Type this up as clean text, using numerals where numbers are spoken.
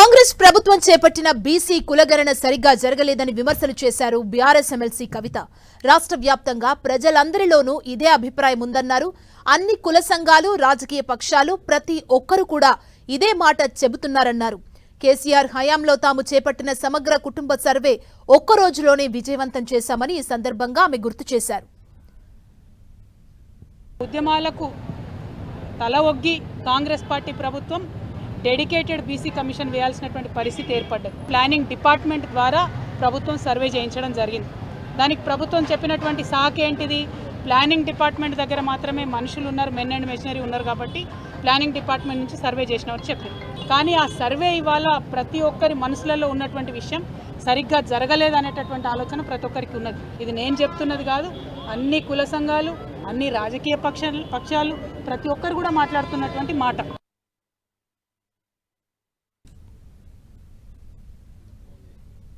కాంగ్రెస్ ప్రభుత్వం చేపట్టిన బీసీ కులగణన సరిగ్గా జరగలేదని విమర్శలు చేశారు బీఆర్ఎస్ ఎమ్మెల్సీ కవిత. రాష్ట్ర వ్యాప్తంగా ప్రజలందరిలోనూ ఇదే అభిప్రాయం ఉందన్నారు. అన్ని కుల సంఘాలు, రాజకీయ పక్షాలు ప్రతి ఒక్కరు కూడా ఇదే మాట చెబుతున్నారన్నారు. కేసీఆర్ హయాంలో తాము చేపట్టిన సమగ్ర కుటుంబ సర్వే ఒక్క రోజులోనే విజయవంతం చేశామని ఈ సందర్భంగా ఆమె గుర్తు చేశారు. ఉద్యమాలకు తల ఒగ్గి కాంగ్రెస్ పార్టీ ప్రభుత్వం డెడికేటెడ్ బీసీ కమిషన్ వేయాల్సినటువంటి పరిస్థితి ఏర్పడ్డది. ప్లానింగ్ డిపార్ట్మెంట్ ద్వారా ప్రభుత్వం సర్వే చేయించడం జరిగింది. దానికి ప్రభుత్వం చెప్పినటువంటి సాకు ఏంటిది? ప్లానింగ్ డిపార్ట్మెంట్ దగ్గర మాత్రమే మనుషులు ఉన్నారు, మెన్ అండ్ మెషినరీ ఉన్నారు కాబట్టి ప్లానింగ్ డిపార్ట్మెంట్ నుంచి సర్వే చేసినట్టు చెప్పింది. కానీ ఆ సర్వే ఇవాళ ప్రతి ఒక్కరి మనసులలో ఉన్నటువంటి విషయం సరిగ్గా జరగలేదనేటటువంటి ఆలోచన ప్రతి ఒక్కరికి ఉన్నది. ఇది నేను చెప్తున్నది కాదు, అన్ని కుల సంఘాలు, అన్ని రాజకీయ పక్షాలు ప్రతి ఒక్కరు కూడా మాట్లాడుతున్నటువంటి మాట.